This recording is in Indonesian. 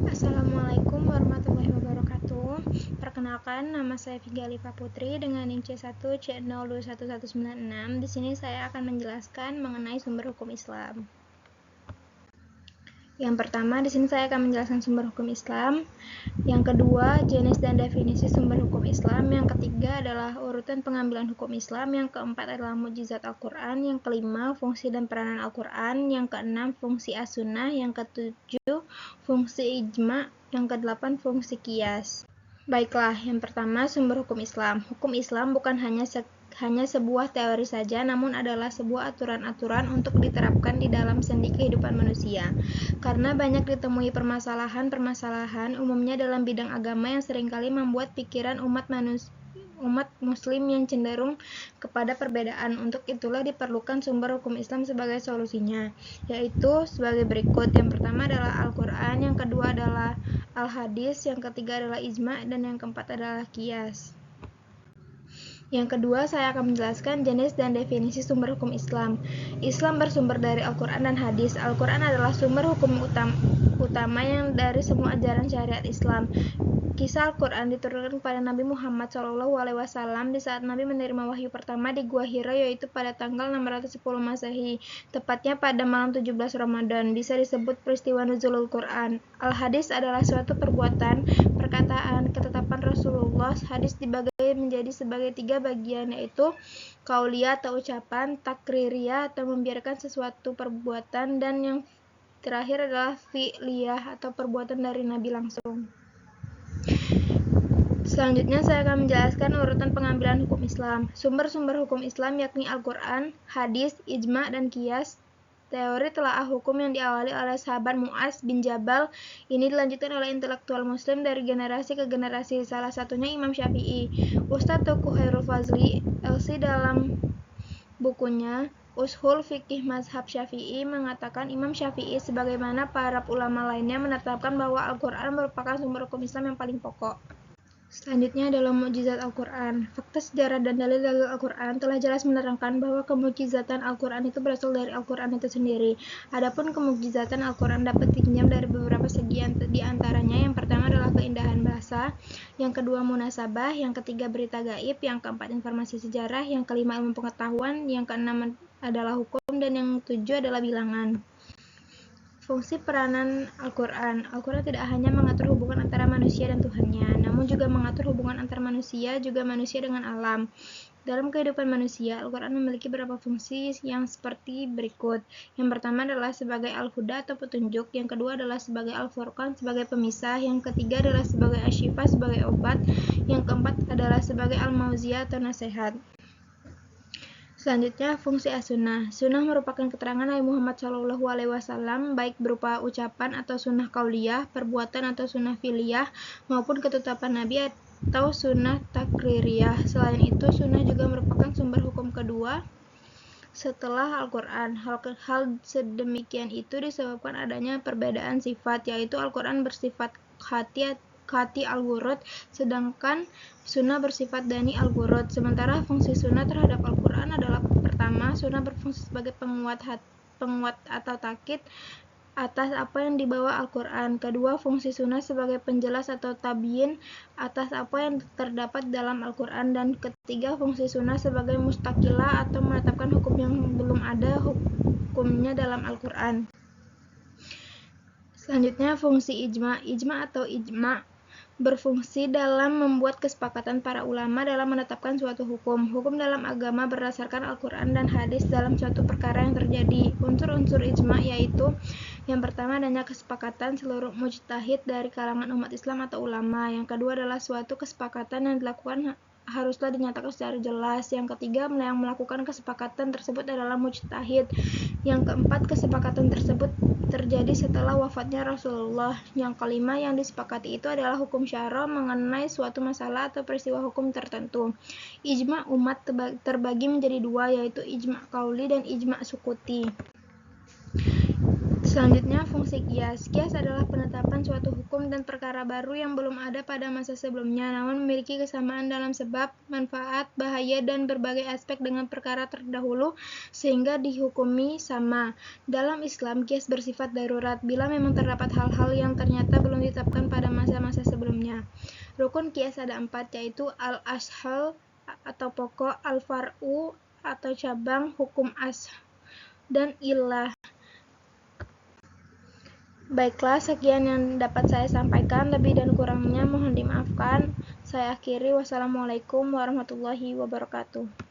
Assalamualaikum warahmatullahi wabarakatuh. Perkenalkan, nama saya Viga Alifa Putri dengan NIM C1C021196. Di sini saya akan menjelaskan mengenai sumber hukum Islam. Yang pertama, di sini saya akan menjelaskan sumber hukum Islam. Yang kedua, jenis dan definisi sumber hukum Islam. Yang ketiga adalah urutan pengambilan hukum Islam. Yang keempat adalah mukjizat Al-Quran. Yang kelima, fungsi dan peranan Al-Quran. Yang keenam, fungsi as-sunnah. Yang ketujuh, fungsi ijma'. Yang kedelapan, fungsi qiyas. Baiklah, yang pertama, sumber hukum Islam. Hukum Islam bukan hanya sebuah teori saja, namun adalah sebuah aturan-aturan untuk diterapkan di dalam sendi kehidupan manusia. Karena banyak ditemui permasalahan umumnya dalam bidang agama yang seringkali membuat pikiran umat muslim yang cenderung kepada perbedaan. Untuk itulah diperlukan sumber hukum Islam sebagai solusinya, yaitu sebagai berikut. Yang pertama adalah Al-Quran, yang kedua adalah Al-Hadis, yang ketiga adalah ijma', dan yang keempat adalah qiyas. Yang kedua, saya akan menjelaskan jenis dan definisi sumber hukum Islam. Islam bersumber dari Al-Quran dan Hadis. Al-Quran adalah sumber hukum utama yang dari semua ajaran syariat Islam. Kisah Al-Quran diturunkan kepada Nabi Muhammad SAW di saat Nabi menerima wahyu pertama di Gua Hira, yaitu pada tanggal 610 Masehi, tepatnya pada malam 17 Ramadan. Bisa disebut peristiwa nuzulul Quran. Al-Hadis adalah suatu perbuatan, perkataan, ketetapan Rasulullah. Hadis dibagi menjadi sebagai 3 bagian, yaitu qauliyah atau ucapan, takririyah atau membiarkan sesuatu perbuatan, dan yang terakhir adalah fi'liyah atau perbuatan dari Nabi langsung. Selanjutnya saya akan menjelaskan urutan pengambilan hukum Islam. Sumber-sumber hukum Islam yakni Al-Quran, Hadis, Ijma', dan Qiyas. Teori telaah hukum yang diawali oleh sahabat Mu'adz bin Jabal ini dilanjutkan oleh intelektual muslim dari generasi ke generasi, salah satunya Imam Syafi'i. Ustadz Tuku Khairul Fazli LC dalam bukunya Ushul Fikih Mazhab Syafi'i mengatakan Imam Syafi'i sebagaimana para ulama lainnya menetapkan bahwa Al-Quran merupakan sumber hukum Islam yang paling pokok. Selanjutnya adalah mukjizat Al-Quran. Fakta sejarah dan dalil-dalil Al-Quran telah jelas menerangkan bahwa kemukjizatan Al-Quran itu berasal dari Al-Quran itu sendiri. Adapun kemukjizatan Al-Quran dapat ditinjau dari beberapa segi, di antaranya yang pertama adalah keindahan bahasa, yang kedua munasabah, yang ketiga berita gaib, yang keempat informasi sejarah, yang kelima ilmu pengetahuan, yang keenam adalah hukum, dan yang ketujuh adalah bilangan. Fungsi peranan Al-Quran. Al-Quran tidak hanya mengatur hubungan antara manusia dan Tuhannya, namun juga mengatur hubungan antara manusia dengan alam. Dalam kehidupan manusia, Al-Quran memiliki beberapa fungsi yang seperti berikut. Yang pertama adalah sebagai al-huda atau petunjuk, yang kedua adalah sebagai al-furqan sebagai pemisah, yang ketiga adalah sebagai asyifa sebagai obat, yang keempat adalah sebagai al-mauziyah atau nasihat. Selanjutnya, fungsi as-sunnah. Sunnah merupakan keterangan Nabi Muhammad SAW, baik berupa ucapan atau sunnah qauliyah, perbuatan atau sunnah fi'liyah, maupun ketetapan Nabi atau sunnah takririyah. Selain itu, sunnah juga merupakan sumber hukum kedua setelah Al-Quran. Hal sedemikian itu disebabkan adanya perbedaan sifat, yaitu Al-Quran bersifat khati al-wurud, sedangkan sunnah bersifat dani al-wurud. Sementara fungsi sunnah terhadap Al-Quran adalah pertama, sunnah berfungsi sebagai penguat atau takkid atas apa yang dibawa Al-Quran. Kedua, fungsi sunnah sebagai penjelas atau tabyin atas apa yang terdapat dalam Al-Quran. Dan ketiga, fungsi sunnah sebagai mustaqilah atau menetapkan hukum yang belum ada hukumnya dalam Al-Quran. Selanjutnya, fungsi ijma'. Ijma' berfungsi dalam membuat kesepakatan para ulama dalam menetapkan suatu hukum. Hukum dalam agama berdasarkan Al-Quran dan Hadis dalam suatu perkara yang terjadi. Unsur-unsur ijma' yaitu yang pertama adanya kesepakatan seluruh mujtahid dari kalangan umat Islam atau ulama. Yang kedua adalah suatu kesepakatan yang dilakukan haruslah dinyatakan secara jelas. Yang ketiga, yang melakukan kesepakatan tersebut adalah mujtahid. Yang keempat, kesepakatan tersebut terjadi setelah wafatnya Rasulullah. Yang kelima, yang disepakati itu adalah hukum syara mengenai suatu masalah atau peristiwa hukum tertentu. Ijma' umat terbagi menjadi dua, yaitu ijma' qauli dan ijma' sukuti. Selanjutnya, fungsi kias. Kias adalah penetapan suatu hukum dan perkara baru yang belum ada pada masa sebelumnya, namun memiliki kesamaan dalam sebab, manfaat, bahaya, dan berbagai aspek dengan perkara terdahulu, sehingga dihukumi sama. Dalam Islam, kias bersifat darurat bila memang terdapat hal-hal yang ternyata belum ditetapkan pada masa-masa sebelumnya. Rukun kias ada 4, yaitu al-ashal atau pokok, al-far'u atau cabang, hukum asl, dan illah. Baiklah, sekian yang dapat saya sampaikan. Lebih dan kurangnya mohon dimaafkan. Saya akhiri. Wassalamualaikum warahmatullahi wabarakatuh.